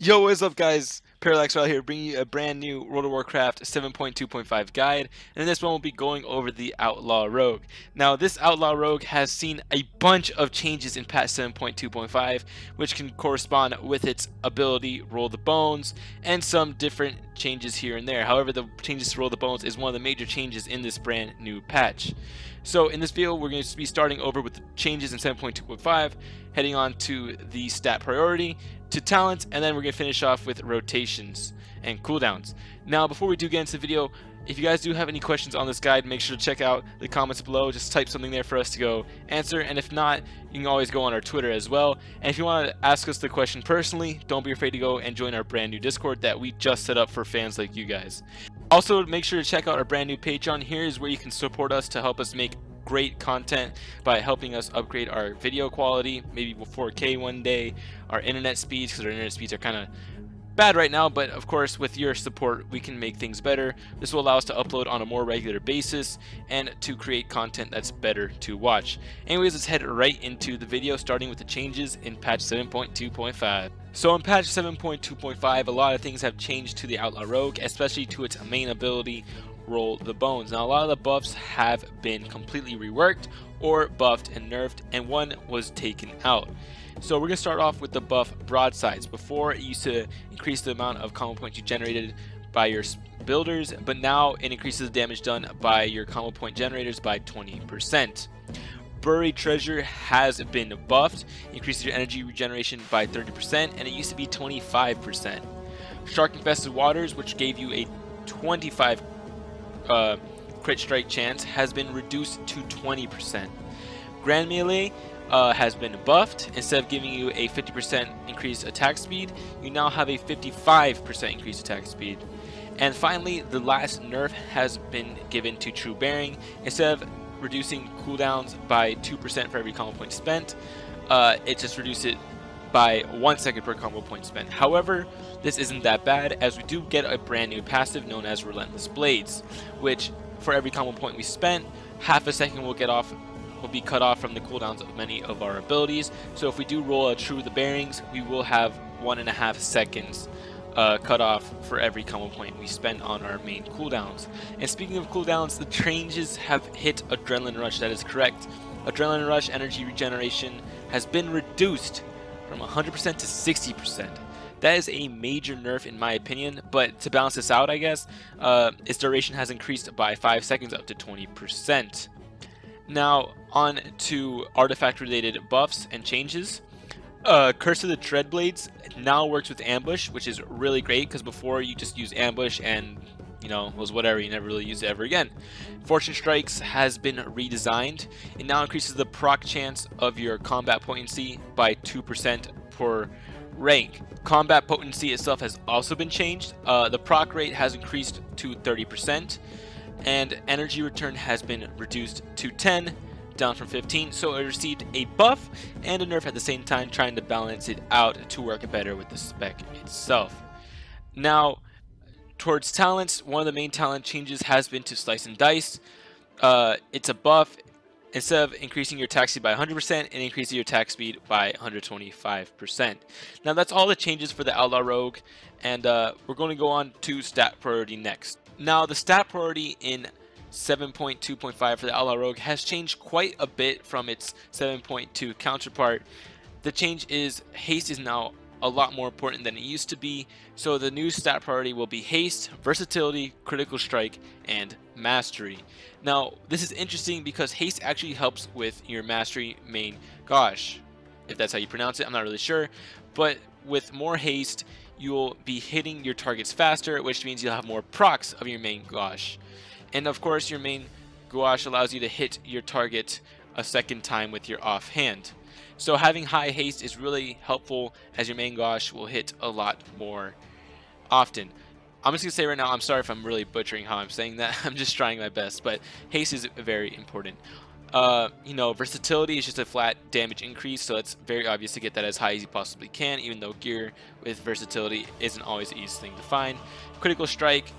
Yo, what's up guys? Parallax right here, bringing you a brand new World of Warcraft 7.2.5 guide, and in this one we'll be going over the Outlaw Rogue. Now, this Outlaw Rogue has seen a bunch of changes in patch 7.2.5, which can correspond with its ability, Roll the Bones, and some different changes here and there. However, the changes to Roll the Bones is one of the major changes in this brand new patch. So in this video, we're going to be starting over with the changes in 7.2.5, heading on to the stat priority, to talents, and then we're going to finish off with rotations and cooldowns. Now, before we do get into the video, if you guys do have any questions on this guide, make sure to check out the comments below. Just type something there for us to go answer, and if not, you can always go on our Twitter as well. And if you want to ask us the question personally, don't be afraid to go and join our brand new Discord that we just set up for fans like you guys. Also, make sure to check out our brand new Patreon. Here is where you can support us to help us make great content by helping us upgrade our video quality, maybe 4K one day, our internet speeds, because our internet speeds are kind of bad right now, but of course with your support we can make things better. This will allow us to upload on a more regular basis and to create content that's better to watch. Anyways, let's head right into the video, starting with the changes in patch 7.2.5. So in patch 7.2.5, a lot of things have changed to the Outlaw Rogue, especially to its main ability, Roll the Bones. Now, a lot of the buffs have been completely reworked or buffed and nerfed, and one was taken out. So we're going to start off with the buff Broadsides. Before, it used to increase the amount of combo points you generated by your builders, but now it increases the damage done by your combo point generators by 20%. Buried Treasure has been buffed, increases your energy regeneration by 30%, and it used to be 25%. Shark Infested Waters, which gave you a 25 crit strike chance, has been reduced to 20%. Grand Melee has been buffed. Instead of giving you a 50% increased attack speed, you now have a 55% increased attack speed. And finally, the last nerf has been given to True Bearing. Instead of reducing cooldowns by 2% for every combo point spent, it just reduced it by 1 second per combo point spent. However, this isn't that bad, as we do get a brand new passive known as Relentless Blades, which for every combo point we spent, half a second will be cut off from the cooldowns of many of our abilities. So if we do roll a True the Bearings, we will have 1.5 seconds cut off for every combo point we spend on our main cooldowns. And speaking of cooldowns, the changes have hit Adrenaline Rush. That is correct. Adrenaline Rush energy regeneration has been reduced from 100% to 60%. That is a major nerf in my opinion, but to balance this out, I guess, its duration has increased by 5 seconds up to 20%. Now, on to artifact related buffs and changes. Curse of the Dreadblades now works with ambush, which is really great, because before you just use ambush and was whatever, you never really use it ever again. Fortune Strikes has been redesigned. It now increases the proc chance of your combat potency by 2% per rank. Combat potency itself has also been changed. The proc rate has increased to 30%, and energy return has been reduced to 10, down from 15, so it received a buff and a nerf at the same time, trying to balance it out to work better with the spec itself. Now, towards talents, one of the main talent changes has been to Slice and Dice. It's a buff. Instead of increasing your attack speed by 100%, it increases your attack speed by 125%. Now, that's all the changes for the Outlaw Rogue, and we're going to go on to stat priority next. Now, the stat priority in 7.2.5 for the Outlaw Rogue has changed quite a bit from its 7.2 counterpart. The change is haste is now a lot more important than it used to be, so the new stat priority will be haste, versatility, critical strike, and mastery. Now, this is interesting because haste actually helps with your mastery main gosh, if that's how you pronounce it. I'm not really sure, but with more haste you'll be hitting your targets faster, which means you'll have more procs of your main gosh. And of course, your main gouache allows you to hit your target a second time with your offhand. So having high haste is really helpful, as your main gouache will hit a lot more often. I'm just going to say right now, I'm sorry if I'm really butchering how I'm saying that. I'm just trying my best, but haste is very important. Versatility is just a flat damage increase, so it's very obvious to get that as high as you possibly can, even though gear with versatility isn't always the easiest thing to find. Critical strike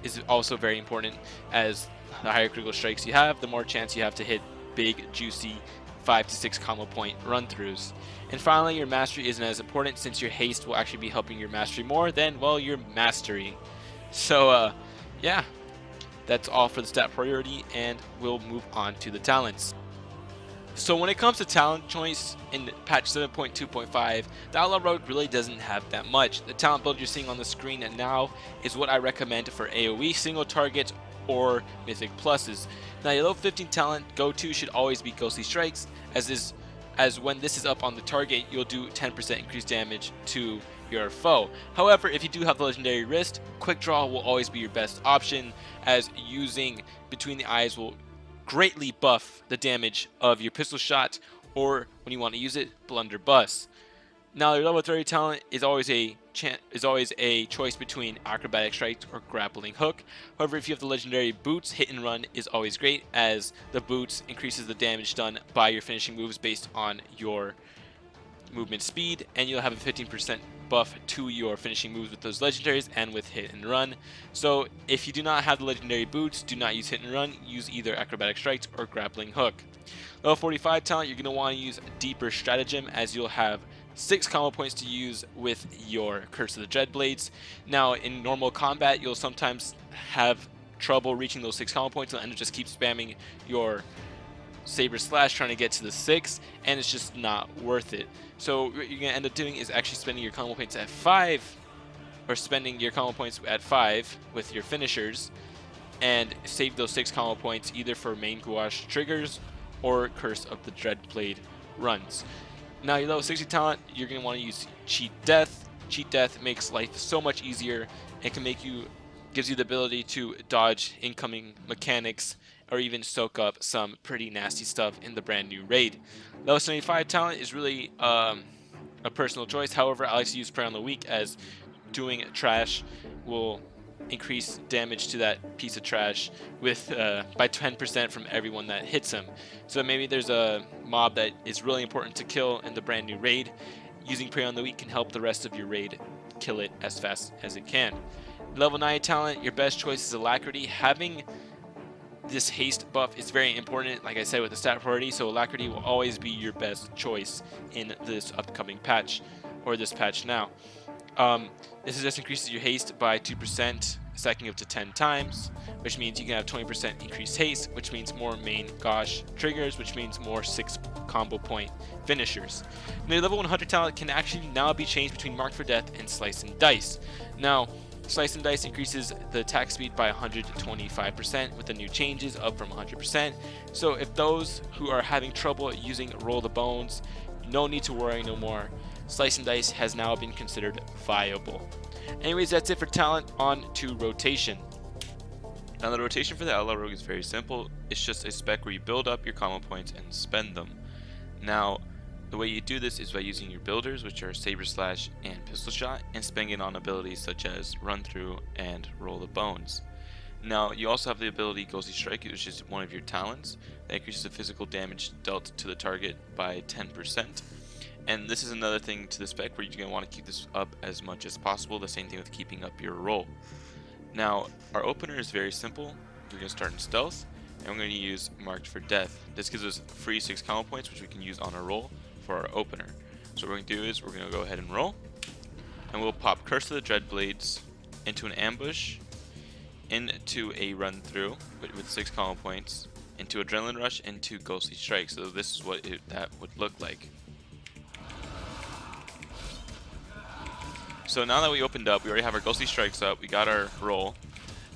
is also very important, as the higher critical strikes you have, the more chance you have to hit big, juicy, 5 to 6 combo point run-throughs. And finally, your mastery isn't as important since your haste will actually be helping your mastery more than, well, your mastery. So, yeah, that's all for the stat priority, and we'll move on to the talents. So when it comes to talent choice in patch 7.2.5, the Outlaw Rogue really doesn't have that much. The talent build you're seeing on the screen now is what I recommend for AoE single targets or Mythic Pluses. Now your level 15 talent go-to should always be Ghostly Strikes, as when this is up on the target, you'll do 10% increased damage to your foe. However, if you do have the Legendary Wrist, Quick Draw will always be your best option, as using Between the Eyes will greatly buff the damage of your pistol shot, or when you want to use it, Blunderbuss. Now your level 30 talent is always a choice between Acrobatic Strike or Grappling Hook. However, if you have the legendary Boots, Hit and Run is always great, as the Boots increases the damage done by your finishing moves based on your movement speed, and you'll have a 15% buff to your finishing moves with those legendaries and with Hit and Run. So if you do not have the legendary Boots, do not use Hit and Run, use either Acrobatic Strikes or Grappling Hook. Level 45 talent, you're going to want to use Deeper Stratagem, as you'll have 6 combo points to use with your Curse of the Dreadblades. Now in normal combat, you'll sometimes have trouble reaching those 6 combo points, and just keep spamming your Saber Slash trying to get to the 6, and it's just not worth it. So what you're going to end up doing is actually spending your combo points at 5, or spending your combo points at 5 with your finishers, and save those 6 combo points either for main gouache triggers or Curse of the Dreadblade runs. Now your level 60 talent, you're going to want to use Cheat Death. Cheat Death makes life so much easier and gives you the ability to dodge incoming mechanics, or even soak up some pretty nasty stuff in the brand new raid. Level 75 talent is really a personal choice. However, I like to use Prey on the Weak, as doing trash will increase damage to that piece of trash with by 10% from everyone that hits him. So maybe there's a mob that is really important to kill in the brand new raid. Using Prey on the Weak can help the rest of your raid kill it as fast as it can. Level 9 talent, your best choice is Alacrity. Having this haste buff is very important, like I said, with the stat priority, so Alacrity will always be your best choice in this upcoming patch, or this patch now. This just increases your haste by 2%, stacking up to 10 times, which means you can have 20% increased haste, which means more main gouache triggers, which means more 6 combo point finishers. Now, your level 100 talent can actually now be changed between Marked for Death and Slice and Dice. Now, Slice and Dice increases the attack speed by 125% with the new changes, up from 100%. So if those who are having trouble using Roll the Bones, no need to worry no more. Slice and Dice has now been considered viable. Anyways, that's it for talent. On to rotation. Now the rotation for the Outlaw Rogue is very simple. It's just a spec where you build up your combo points and spend them. Now, the way you do this is by using your builders, which are Saber Slash and Pistol Shot, and spending it on abilities such as Run Through and Roll the Bones. Now, you also have the ability Ghostly Strike, which is one of your talents that increases the physical damage dealt to the target by 10%. And this is another thing to the spec where you're going to want to keep this up as much as possible. The same thing with keeping up your roll. Now, our opener is very simple. We're going to start in Stealth, and we're going to use Marked for Death. This gives us free 6 combo points, which we can use on our roll for our opener. So what we're going to do is we're going to go ahead and roll, and we'll pop Curse of the Dreadblades into an ambush, into a Run Through with 6 combo points, into Adrenaline Rush, into Ghostly Strike. So this is what that would look like. So now that we opened up, we already have our Ghostly Strikes up, we got our roll,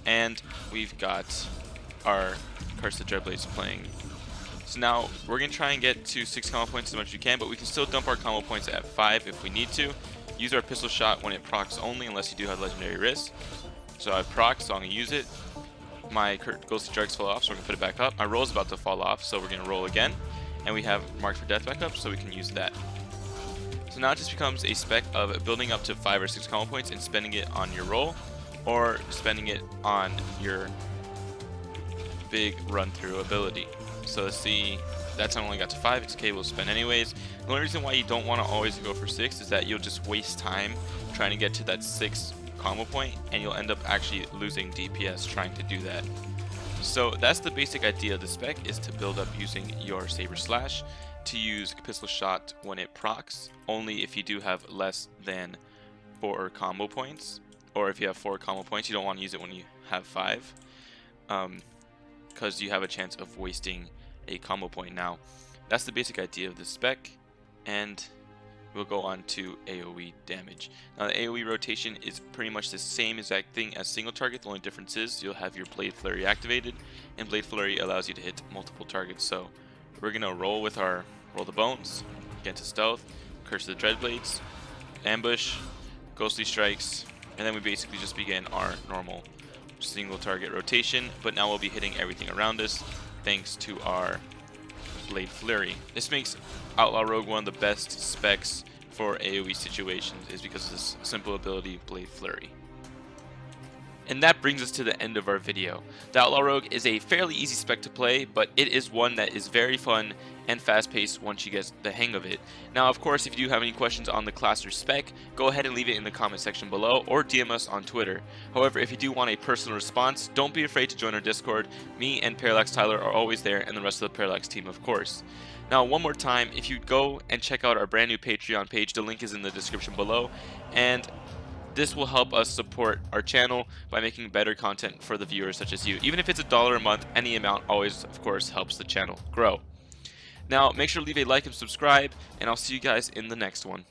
and we've got our Curse of the Dreadblades playing. So now we're going to try and get to 6 combo points as much as we can, but we can still dump our combo points at 5 if we need to. Use our Pistol Shot when it procs only, unless you do have Legendary Wrist. So I've procced, so I'm going to use it. My Ghostly Strikes fell off, so we're going to put it back up. My roll is about to fall off, so we're going to roll again. And we have Marked for Death back up, so we can use that. So now it just becomes a spec of building up to 5 or 6 combo points and spending it on your roll, or spending it on your big Run Through ability. So let's see, that's I only got to 5, it's okay, we'll spend anyways. The only reason why you don't want to always go for 6 is that you'll just waste time trying to get to that 6 combo point, and you'll end up actually losing DPS trying to do that. So that's the basic idea of the spec, is to build up using your Saber Slash to use Pistol Shot when it procs, only if you do have less than 4 combo points, or if you have 4 combo points, you don't want to use it when you have 5, because you have a chance of wasting a combo point. Now, that's the basic idea of this spec, and we'll go on to AoE damage. Now, the AoE rotation is pretty much the same exact thing as single target. The only difference is you'll have your Blade Flurry activated, and Blade Flurry allows you to hit multiple targets. So we're gonna roll with our Roll the Bones, get to Stealth, Curse of the Dreadblades, Ambush, Ghostly Strikes, and then we basically just begin our normal single target rotation, but now we'll be hitting everything around us thanks to our Blade Flurry. This makes Outlaw Rogue one of the best specs for AoE situations, is because of this simple ability, Blade Flurry. And that brings us to the end of our video. The Outlaw Rogue is a fairly easy spec to play, but it is one that is very fun and fast-paced once you get the hang of it. Now, of course, if you do have any questions on the class or spec, go ahead and leave it in the comment section below, or DM us on Twitter. However, if you do want a personal response, don't be afraid to join our Discord. Me and Parallax Tyler are always there, and the rest of the Parallax team, of course. Now, one more time, if you go and check out our brand new Patreon page, the link is in the description below, and this will help us support our channel by making better content for the viewers such as you. Even if it's $1 a month, any amount always, of course, helps the channel grow. Now, make sure to leave a like and subscribe, and I'll see you guys in the next one.